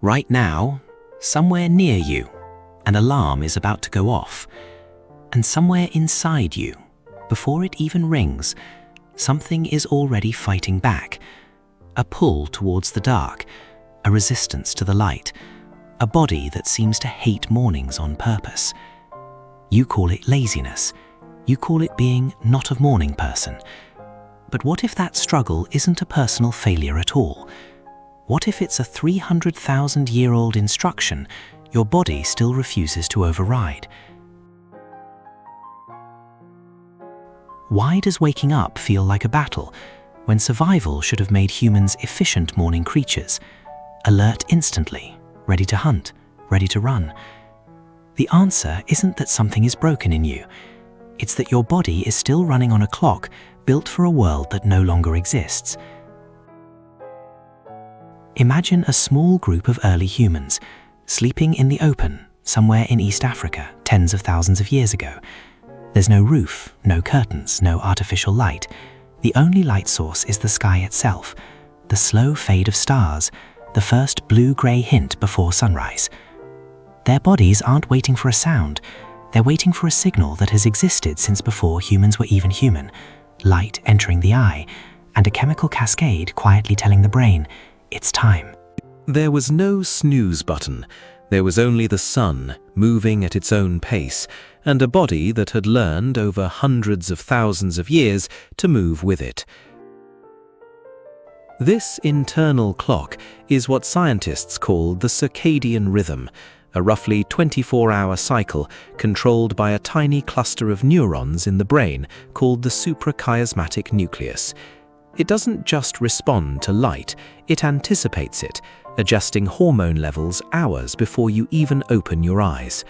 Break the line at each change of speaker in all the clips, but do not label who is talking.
Right now, somewhere near you, an alarm is about to go off. And somewhere inside you, before it even rings, something is already fighting back. A pull towards the dark, a resistance to the light, a body that seems to hate mornings on purpose. You call it laziness. You call it being not a morning person. But what if that struggle isn't a personal failure at all? What if it's a 300,000-year-old instruction your body still refuses to override? Why does waking up feel like a battle when survival should have made humans efficient morning creatures, alert instantly, ready to hunt, ready to run? The answer isn't that something is broken in you. It's that your body is still running on a clock built for a world that no longer exists. Imagine a small group of early humans sleeping in the open somewhere in East Africa tens of thousands of years ago. There's no roof, no curtains, no artificial light. The only light source is the sky itself, the slow fade of stars, the first blue-grey hint before sunrise. Their bodies aren't waiting for a sound. They're waiting for a signal that has existed since before humans were even human. Light entering the eye, and a chemical cascade quietly telling the brain, it's time.
There was no snooze button. There was only the sun, moving at its own pace, and a body that had learned over hundreds of thousands of years to move with it. This internal clock is what scientists call the circadian rhythm, a roughly 24-hour cycle controlled by a tiny cluster of neurons in the brain called the suprachiasmatic nucleus. It doesn't just respond to light, it anticipates it, adjusting hormone levels hours before you even open your eyes.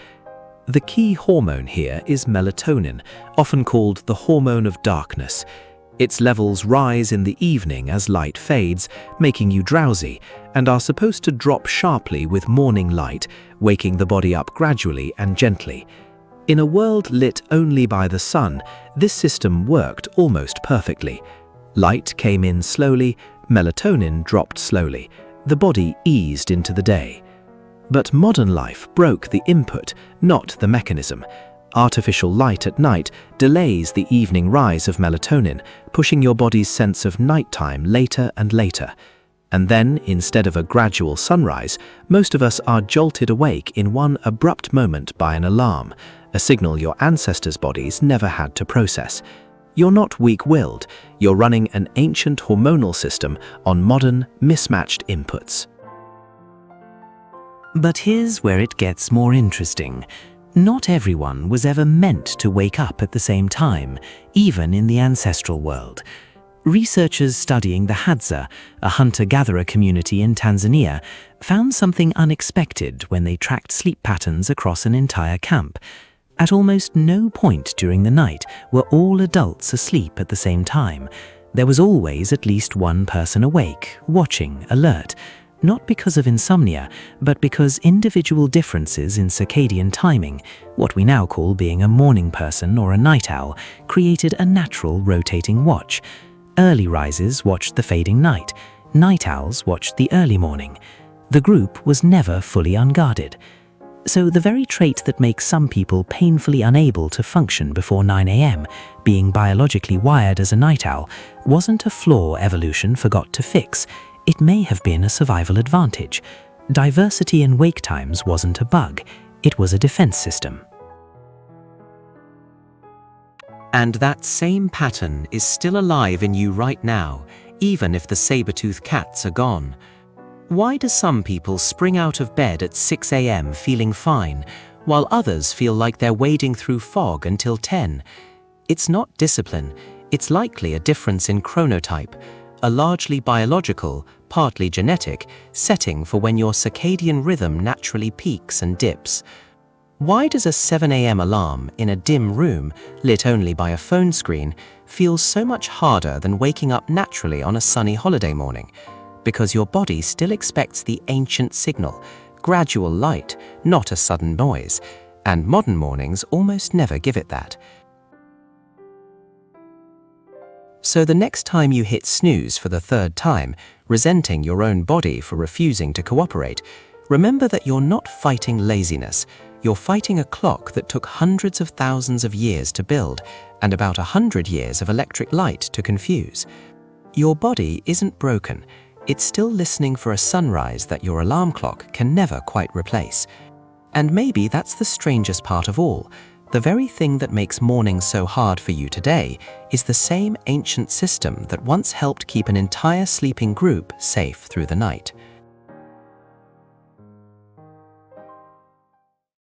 The key hormone here is melatonin, often called the hormone of darkness. Its levels rise in the evening as light fades, making you drowsy, and are supposed to drop sharply with morning light, waking the body up gradually and gently. In a world lit only by the sun, this system worked almost perfectly. Light came in slowly, melatonin dropped slowly. The body eased into the day. But modern life broke the input, not the mechanism. Artificial light at night delays the evening rise of melatonin, pushing your body's sense of nighttime later and later. And then, instead of a gradual sunrise, most of us are jolted awake in one abrupt moment by an alarm, a signal your ancestors' bodies never had to process. You're not weak-willed, you're running an ancient hormonal system on modern, mismatched inputs.
But here's where it gets more interesting. Not everyone was ever meant to wake up at the same time, even in the ancestral world. Researchers studying the Hadza, a hunter-gatherer community in Tanzania, found something unexpected when they tracked sleep patterns across an entire camp. At almost no point during the night were all adults asleep at the same time. There was always at least one person awake, watching, alert, not because of insomnia, but because individual differences in circadian timing, what we now call being a morning person or a night owl, created a natural rotating watch. Early risers watched the fading night, night owls watched the early morning. The group was never fully unguarded. So the very trait that makes some people painfully unable to function before 9 a.m., being biologically wired as a night owl, wasn't a flaw evolution forgot to fix. It may have been a survival advantage. Diversity in wake times wasn't a bug, it was a defense system. And that same pattern is still alive in you right now, even if the saber-toothed cats are gone. Why do some people spring out of bed at 6 a.m. feeling fine, while others feel like they're wading through fog until 10? It's not discipline, it's likely a difference in chronotype, a largely biological, partly genetic, setting for when your circadian rhythm naturally peaks and dips. Why does a 7 a.m. alarm in a dim room, lit only by a phone screen, feel so much harder than waking up naturally on a sunny holiday morning? Because your body still expects the ancient signal, gradual light, not a sudden noise, and modern mornings almost never give it that. So the next time you hit snooze for the third time, resenting your own body for refusing to cooperate,
Remember that you're not fighting laziness. You're fighting a clock that took hundreds of thousands of years to build and about 100 years of electric light to confuse. Your body isn't broken. It's still listening for a sunrise that your alarm clock can never quite replace. And maybe that's the strangest part of all. The very thing that makes mornings so hard for you today is the same ancient system that once helped keep an entire sleeping group safe through the night.